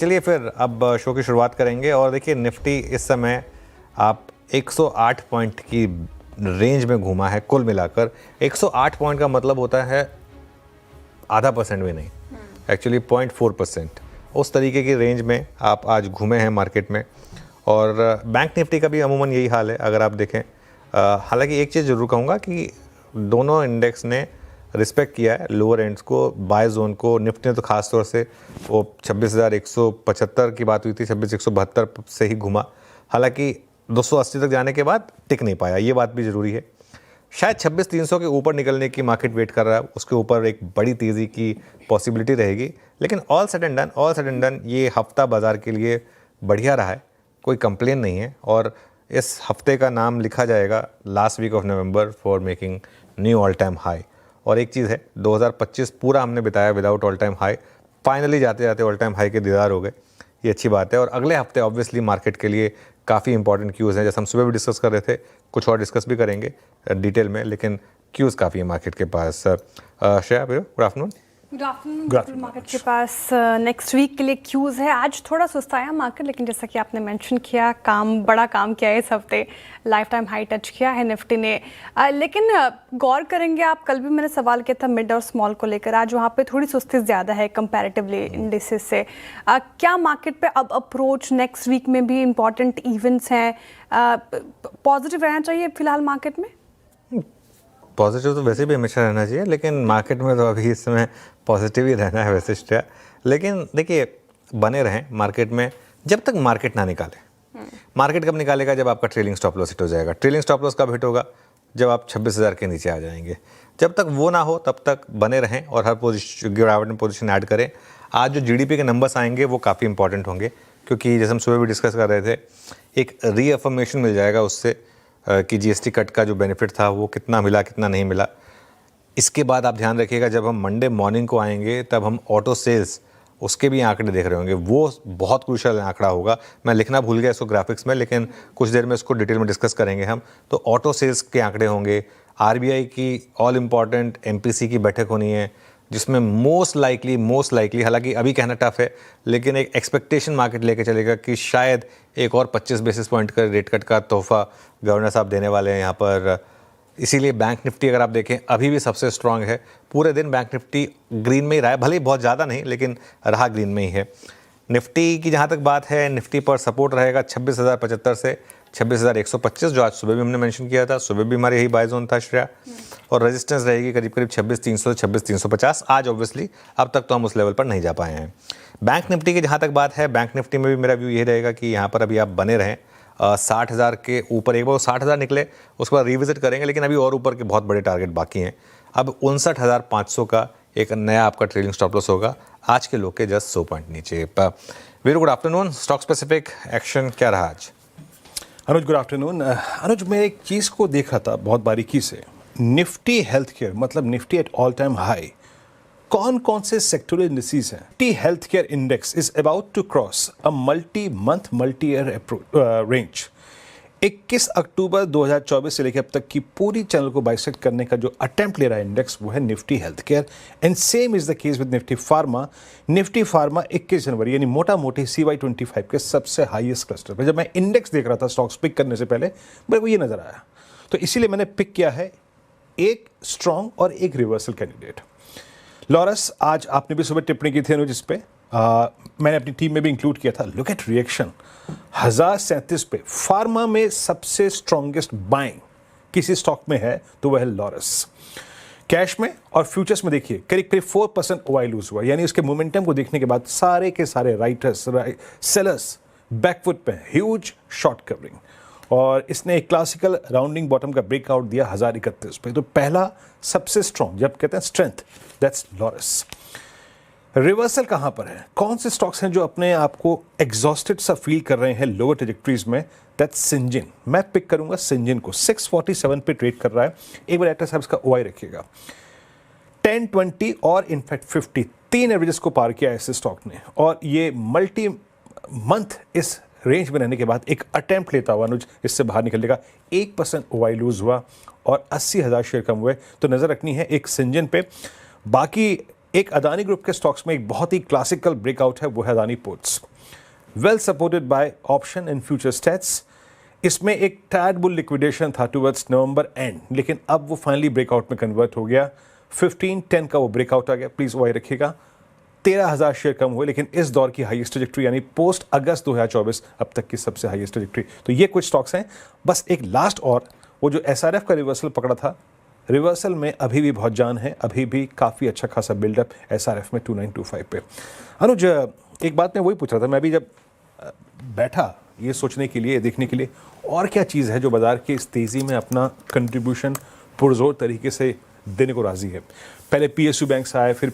चलिए फिर अब शो की शुरुआत करेंगे और देखिए निफ्टी इस समय आप 108 पॉइंट की रेंज में घूमा है कुल मिलाकर। 108 पॉइंट का मतलब होता है आधा परसेंट भी नहीं, एक्चुअली 0.4%। उस तरीके की रेंज में आप आज घूमे हैं मार्केट में। और बैंक निफ्टी का भी अमूमन यही हाल है अगर आप देखें। हालांकि एक चीज़ ज़रूर कहूँगा कि दोनों इंडेक्स ने रिस्पेक्ट किया है लोअर एंड्स को, बाय जोन को। निफ्टी ने तो खास तौर से वो 26,175 की बात हुई थी, 26,172 से ही घुमा। हालांकि 280 तक जाने के बाद टिक नहीं पाया, ये बात भी ज़रूरी है। शायद 26,300 के ऊपर निकलने की मार्केट वेट कर रहा है, उसके ऊपर एक बड़ी तेज़ी की पॉसिबिलिटी रहेगी। लेकिन ऑल सेड एंड डन ये हफ्ता बाज़ार के लिए बढ़िया रहा है, कोई कंप्लेन नहीं है। और इस हफ्ते का नाम लिखा जाएगा last week of November for making new all time high. और एक चीज़ है, 2025 पूरा हमने बिताया without all time high, finally जाते जाते ऑल टाइम हाई के दीदार हो गए, ये अच्छी बात है। और अगले हफ्ते ऑब्वियसली मार्केट के लिए काफ़ी इंपॉर्टेंट क्यूज़ हैं, जैसे हम सुबह भी डिस्कस कर रहे थे, कुछ और डिस्कस भी करेंगे डिटेल में, लेकिन क्यूज़ काफ़ी है मार्केट के पास। Shreya, good afternoon. Good afternoon. Market के पास नेक्स्ट वीक के लिए क्यूज़ है। आज थोड़ा सुस्ताया मार्केट, लेकिन जैसा कि आपने मेंशन किया, बड़ा काम किया है इस हफ्ते, लाइफ टाइम हाई टच किया है निफ्टी ने। लेकिन गौर करेंगे आप, कल भी मैंने सवाल किया था मिड और स्मॉल को लेकर, आज वहाँ पे थोड़ी सुस्ती ज़्यादा है कंपैरेटिवली इंडिसेस से। क्या मार्केट पे अब अप्रोच नेक्स्ट वीक में भी इम्पॉर्टेंट इवेंट्स हैं, पॉजिटिव रहना चाहिए फिलहाल मार्केट में? पॉजिटिव तो वैसे भी हमेशा रहना चाहिए, लेकिन मार्केट में तो अभी इस समय पॉजिटिव ही रहना है वैसे श्रेया। लेकिन देखिए, बने रहें मार्केट में जब तक मार्केट ना निकाले। मार्केट कब निकालेगा? जब आपका ट्रेलिंग स्टॉप लॉस हिट हो जाएगा। ट्रेलिंग स्टॉप लॉस कब हिट होगा? जब आप 26,000 के नीचे आ जाएंगे। जब तक वो ना हो तब तक बने रहें और हर गिरावट में पोजीशन ऐड करें। आज जो जीडीपी के नंबर्स आएंगे वो काफ़ी इंपॉर्टेंट होंगे, क्योंकि जैसे हम सुबह भी डिस्कस कर रहे थे, एक रीअफर्मेशन मिल जाएगा उससे कि जीएसटी कट का जो बेनिफिट था वो कितना मिला, कितना नहीं मिला। इसके बाद आप ध्यान रखिएगा, जब हम मंडे मॉर्निंग को आएंगे तब हम ऑटो सेल्स उसके भी आंकड़े देख रहे होंगे। वो बहुत क्रूशियल आंकड़ा होगा। मैं लिखना भूल गया इसको ग्राफिक्स में, लेकिन कुछ देर में इसको डिटेल में डिस्कस करेंगे हम। तो ऑटो सेल्स के आंकड़े होंगे। आरबीआई की ऑल इम्पॉर्टेंट एमपीसी की बैठक होनी है, जिसमें मोस्ट लाइकली, हालांकि अभी कहना टफ है, लेकिन एक एक्सपेक्टेशन मार्केट लेके चलेगा कि शायद एक और 25 बेसिस पॉइंट का रेट कट का तोहफा गवर्नर साहब देने वाले हैं यहाँ पर। इसीलिए बैंक निफ्टी अगर आप देखें अभी भी सबसे स्ट्रांग है। पूरे दिन बैंक निफ्टी ग्रीन में ही रहा है, भले ही बहुत ज़्यादा नहीं, लेकिन रहा ग्रीन में ही है। निफ्टी की जहाँ तक बात है, निफ्टी पर सपोर्ट रहेगा 26,075 से 26,125, जो आज सुबह भी हमने मेंशन किया था। सुबह भी हमारे यही बाय जोन था श्रेया। और रेजिस्टेंस रहेगी करीब 26,300 से 26,350। आज ऑब्वियसली अब तक तो हम उस लेवल पर नहीं जा पाए हैं। बैंक निफ्टी की जहाँ तक बात है, बैंक निफ्टी में भी मेरा व्यू यही रहेगा कि यहाँ पर अभी आप बने रहें 60,000 के ऊपर। एक बार 60,000 निकले उसके बाद रिविजिट करेंगे, लेकिन अभी और ऊपर के बहुत बड़े टारगेट बाकी हैं। अब 59,500 का एक नया आपका ट्रेलिंग स्टॉप लॉस होगा आज के लो के जस्ट 100 पॉइंट नीचे। Very good afternoon. Stock specific action क्या रहा आज? अनुज, गुड आफ्टरनून। अनुज, मैं एक चीज़ को देख रहा था बहुत बारीकी से। निफ्टी हेल्थ केयर, मतलब Nifty at all time high, कौन कौन से सेक्टोरल इंडिसेस हैं? Nifty health care index is about to cross a multi month multi year range. 21 अक्टूबर 2024 से लेकर अब तक की पूरी चैनल को बाइसेक्ट करने का जो अटेम्प्ट ले रहा है इंडेक्स, वो है Nifty health care. And same is the case with Nifty pharma. Nifty pharma 21 जनवरी यानी मोटा मोटी CY25 के सबसे हाईएस्ट क्लस्टर पर। जब मैं इंडेक्स देख रहा था स्टॉक्स पिक करने से पहले, मेरे को ये नजर आया, तो इसीलिए मैंने पिक किया है एक स्ट्रॉन्ग और एक रिवर्सल कैंडिडेट। लॉरस, आज आपने भी सुबह टिप्पणी की थी अनुज इस पे, मैंने अपनी टीम में भी इंक्लूड किया था। लुक एट रिएक्शन 1037 पे। फार्मा में सबसे स्ट्रॉन्गेस्ट बाइंग किसी स्टॉक में है तो वह है लॉरस। कैश में और फ्यूचर्स में देखिए करीब 4% ओआई लूज हुआ, यानी उसके मोमेंटम को देखने के बाद सारे के सारे राइटर्स सेलर्स बैकफुट पे, ह्यूज शॉर्ट कवरिंग। और इसने एक क्लासिकल राउंडिंग बॉटम का ब्रेकआउट दिया 1031 पे। तो पहला सबसे स्ट्रॉन्ग, जब कहते हैं स्ट्रेंथ, दैट्स लॉरस। रिवर्सल कहां पर है? कौन से स्टॉक्स हैं जो अपने आप को एग्जॉस्टेड सा फील कर रहे हैं लोअर ट्रेजेक्टरीज में? That's Syngene. मैं पिक करूंगा सिंजिन को। 647 पे ट्रेड कर रहा है। एक बार एक्टर साहब इसका ओआई रखिएगा। 10, 20 और इनफैक्ट 50, 3 एवरेजेस को पार किया ऐसे स्टॉक ने। और ये मल्टी मंथ इस रेंज में रहने के बाद एक अटेम्प्ट लेता हुआ अनुज इससे बाहर निकलने का। 1% ओआई लूज हुआ और 80,000 शेयर कम हुए। तो नजर रखनी है एक सिंजन पे। बाकी एक अदानी ग्रुप के स्टॉक्स में एक बहुत ही क्लासिकल ब्रेकआउट है, वो है Adani ports, well supported by option and future stats. इसमें एक टैड बुल लिक्विडेशन था टुवर्ड्स नवंबर एंड, लेकिन अब वो फाइनली ब्रेकआउट में कन्वर्ट हो गया। 1510 का वो ब्रेकआउट आ गया, प्लीज़ वो रखिएगा। 13,000 शेयर कम हुए, लेकिन इस दौर की हाईएस्ट ट्रैजेक्टरी यानी पोस्ट अगस्त 2024 अब तक की सबसे हाईएस्ट ट्रैजेक्टरी। तो ये कुछ स्टॉक्स हैं। बस एक लास्ट, और वो जो एसआरएफ का रिवर्सल पकड़ा था, रिवर्सल में अभी भी बहुत जान है, अभी भी काफ़ी अच्छा खासा बिल्डअप एसआरएफ में 2925 पे। अनुज, एक बात मैं वही पूछ रहा था, मैं भी जब बैठा ये सोचने के लिए, देखने के लिए और क्या चीज़ है जो बाजार की इस तेज़ी में अपना कंट्रीब्यूशन पुरजोर तरीके से देने को राजी है। पहले पीएसयू बैंक्स आए, फिर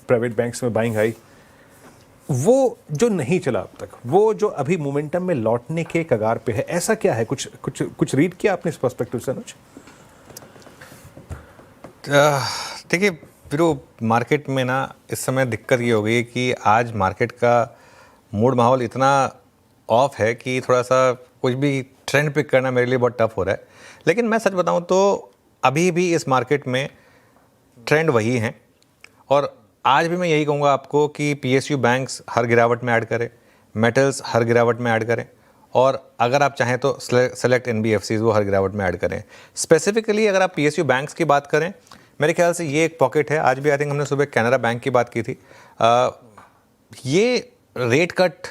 प्राइवेट बैंक्स में बाइंग आई, वो जो नहीं चला अब तक, वो जो अभी मोमेंटम में लौटने के कगार पे है, ऐसा क्या है? कुछ रीड किया आपने इस पर्सपेक्टिव से अनुज? देखिए फिर मार्केट में ना इस समय दिक्कत ये हो गई है कि आज मार्केट का मूड माहौल इतना ऑफ है कि थोड़ा सा कुछ भी ट्रेंड पिक करना मेरे लिए बहुत टफ हो रहा है। लेकिन मैं सच बताऊं तो अभी भी इस मार्केट में ट्रेंड वही हैं, और आज भी मैं यही कहूँगा आपको कि पीएसयू बैंक्स हर गिरावट में ऐड करें, मेटल्स हर गिरावट में ऐड करें, और अगर आप चाहें तो सेलेक्ट एनबीएफसीज वो हर गिरावट में ऐड करें। स्पेसिफिकली अगर आप पीएसयू बैंक्स की बात करें, मेरे ख्याल से ये एक पॉकेट है। आज भी आई थिंक हमने सुबह कैनरा बैंक की बात की थी। ये रेट कट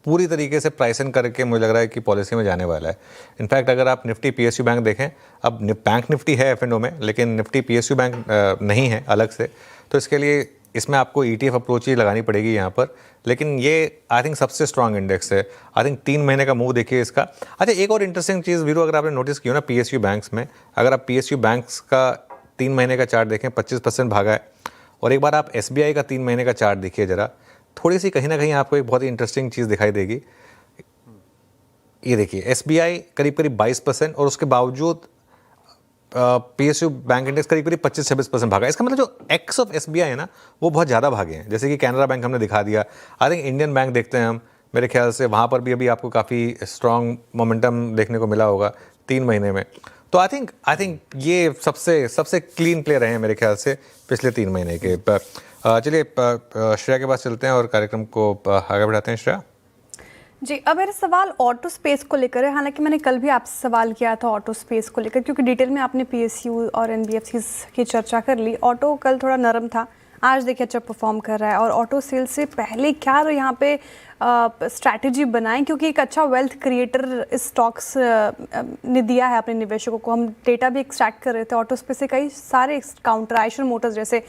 पूरी तरीके से प्राइस इन करके मुझे लग रहा है कि पॉलिसी में जाने वाला है। इनफैक्ट अगर आप निफ्टी पीएसयू बैंक देखें, अब बैंक निफ्टी है एफ&ओ में, लेकिन निफ्टी पीएसयू बैंक नहीं है अलग से, तो इसके लिए इसमें आपको ईटीएफ अप्रोच ही लगानी पड़ेगी यहाँ पर। लेकिन ये आई थिंक सबसे स्ट्रांग इंडेक्स है। आई थिंक 3 महीने का मूव देखिए इसका। अच्छा, एक और इंटरेस्टिंग चीज़ वीरू, अगर आपने नोटिस किया ना पीएसयू बैंक्स में, अगर आप पीएसयू बैंक्स का 3 महीने का चार्ट देखें, 25% भागा है। और एक बार आप एसबीआई का 3 महीने का चार्ट देखिए जरा, थोड़ी सी कहीं ना कहीं आपको एक बहुत ही इंटरेस्टिंग चीज़ दिखाई देगी। ये देखिए एसबीआई करीब करीब 22%, और उसके बावजूद पीएसयू बैंक इंडेक्स करीब करीब 25-26% भागा। इसका मतलब जो एक्स ऑफ एसबीआई है ना, वो बहुत ज़्यादा भागे हैं। जैसे कि कैनरा बैंक हमने दिखा दिया, आई थिंक इंडियन बैंक देखते हैं हम, मेरे ख्याल से वहाँ पर भी अभी आपको काफ़ी स्ट्रॉन्ग मोमेंटम देखने को मिला होगा 3 महीने में। तो आई थिंक ये सबसे क्लीन प्ले रहे हैं मेरे ख्याल से पिछले 3 महीने के। चलिए श्रेया के पास चलते हैं और कार्यक्रम को आगे बढ़ाते हैं। श्रेया जी, अब मेरा सवाल ऑटो स्पेस को लेकर है। हालांकि मैंने कल भी आपसे सवाल किया था ऑटो स्पेस को लेकर, क्योंकि डिटेल में आपने पीएसयू और एनबीएफसीज की चर्चा कर ली। ऑटो कल थोड़ा नरम था, आज देखिए अच्छा परफॉर्म कर रहा है। और ऑटो सेल से पहले क्या यहाँ पे स्ट्रैटेजी बनाएं, क्योंकि एक अच्छा वेल्थ क्रिएटर इस स्टॉक्स ने दिया है अपने निवेशकों को। हम डेटा भी एक्सट्रैक्ट कर रहे थे ऑटो स्पेस से, कई सारे काउंटर आइशर मोटर्स जैसे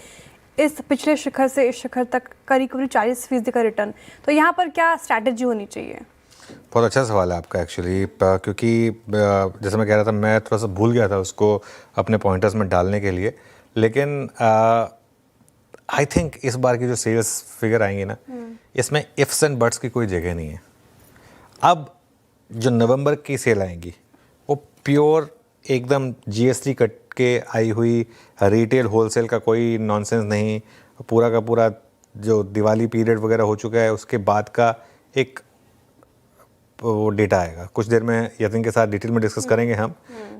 इस पिछले शिखर से इस शिखर तक करीब 40% का रिटर्न। तो यहाँ पर क्या स्ट्रैटेजी होनी चाहिए? बहुत अच्छा सवाल है आपका एक्चुअली, क्योंकि जैसे मैं कह रहा था, मैं थोड़ा सा भूल गया था उसको अपने पॉइंटर्स में डालने के लिए। लेकिन आई थिंक इस बार की जो सेल्स फिगर आएंगी ना, इसमें इफ्स एंड बट्स की कोई जगह नहीं है। अब जो नवंबर की सेल आएंगी वो प्योर एकदम जीएसटी कट के आई हुई रिटेल होलसेल का कोई नॉनसेंस नहीं, पूरा का पूरा जो दिवाली पीरियड वगैरह हो चुका है उसके बाद का एक वो डेटा आएगा। कुछ देर में यतिन के साथ डिटेल में डिस्कस करेंगे हम।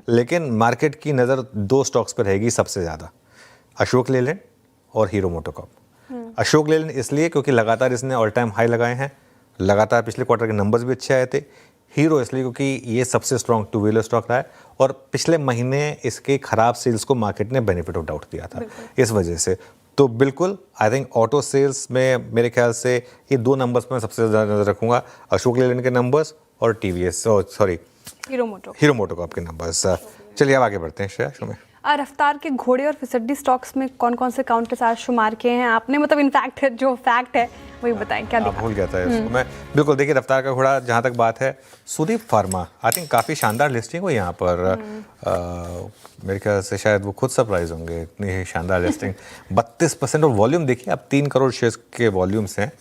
लेकिन मार्केट की नज़र 2 स्टॉक्स पर रहेगी सबसे ज़्यादा, अशोक लेलैंड और हीरो मोटोकॉर्प। अशोक लेलैंड इसलिए क्योंकि लगातार इसने ऑल टाइम हाई लगाए हैं, लगातार पिछले क्वार्टर के नंबर्स भी अच्छे आए थे। हीरो इसलिए क्योंकि ये सबसे स्ट्रॉन्ग 2 व्हीलर स्टॉक रहा है, और पिछले महीने इसके खराब सेल्स को मार्केट ने बेनिफिट ऑफ डाउट दिया था इस वजह से। तो बिल्कुल आई थिंक ऑटो सेल्स में मेरे ख्याल से ये 2 नंबर्स पर मैं सबसे ज़्यादा नज़र रखूँगा, अशोक लेलैंड के नंबर्स और टीवीएस सॉरी हीरो मोटोकॉर्प के नंबर्स। चलिए अब आगे बढ़ते हैं श्रेया शो में। रफ्तार के घोड़े और फिसड्डी स्टॉक्स में कौन कौन से काउंट के साथ शुमार किए हैं आपने? मतलब इनफैक्ट जो फैक्ट है वही बताएं, क्या दिखा? भूल गया था इसको मैं। बिल्कुल देखिए, रफ्तार का घोड़ा जहाँ तक बात है, सुदीप फार्मा आई थिंक काफ़ी शानदार लिस्टिंग हुई यहाँ पर। मेरे ख्याल से शायद वो खुद सरप्राइज होंगे, इतनी शानदार लिस्टिंग। 32% और वॉल्यूम देखिए आप, 3 करोड़ शेयर्स के वॉल्यूम्स हैं।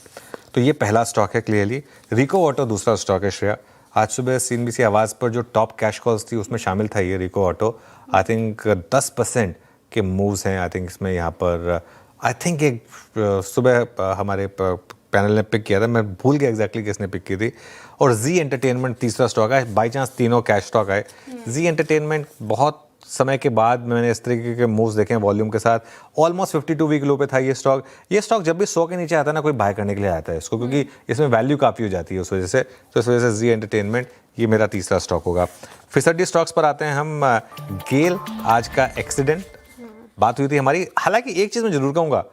तो ये पहला स्टॉक है क्लियरली। रिको ऑटो दूसरा स्टॉक है श्रेया। आज सुबह CNBC आवाज़ पर जो टॉप कैश कॉल्स थी उसमें शामिल था ये रिको ऑटो। आई थिंक 10% के मूव्स हैं आई थिंक इसमें यहाँ पर। आई थिंक एक सुबह हमारे पैनल ने पिक किया था, मैं भूल गया एग्जैक्टली किसने पिक की थी। और जी एंटरटेनमेंट तीसरा स्टॉक है, बाई चांस तीनों कैश स्टॉक आए। जी एंटरटेनमेंट बहुत समय के बाद मैंने इस तरीके के मूव्स देखे हैं वॉल्यूम के साथ। ऑलमोस्ट 52 वीक लो पे था ये स्टॉक जब भी 100 के नीचे आता है ना, कोई बाय करने के लिए आता है इसको, क्योंकि इसमें वैल्यू काफ़ी हो जाती है उस वजह से। तो इस वजह से जी एंटरटेनमेंट ये मेरा तीसरा स्टॉक होगा। फिसड्डी स्टॉक्स पर आते हैं हम। गेल आज का एक्सीडेंट बात हुई थी हमारी। हालांकि एक चीज़ मैं जरूर कहूँगा,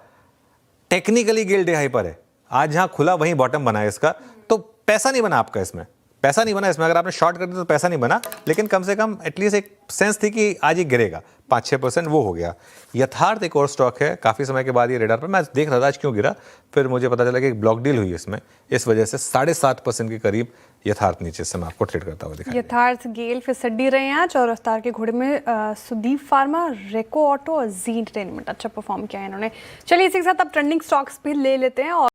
टेक्निकली गेल डे हाई पर है। आज जहाँ खुला वहीं बॉटम बना है इसका, तो पैसा नहीं बना आपका इसमें, पैसा नहीं बना इसमें। अगर आपने शॉर्ट कर दिया तो पैसा नहीं बना, लेकिन कम से कम एटलीस्ट एक सेंस थी कि आज ही गिरेगा 5-6%, वो हो गया। यथार्थ एक और स्टॉक है, काफ़ी समय के बाद ये रेडार पर, मैं देख रहा था आज क्यों गिरा, फिर मुझे पता चला कि एक ब्लॉक डील हुई इसमें, इस वजह से 7.5% के करीब यथार्थ नीचे से मैं आपको ट्रेड करता हुआ दिखाई। यथार्थ, गेल फिसड्डी रहे हैं आज, और रफ्तार के घोड़े में सुदीप फार्मा, रेको ऑटो और जी एंटरटेनमेंट अच्छा परफॉर्म किया है इन्होंने। चलिए इसी के साथ अब ट्रेंडिंग स्टॉक्स भी ले लेते हैं। और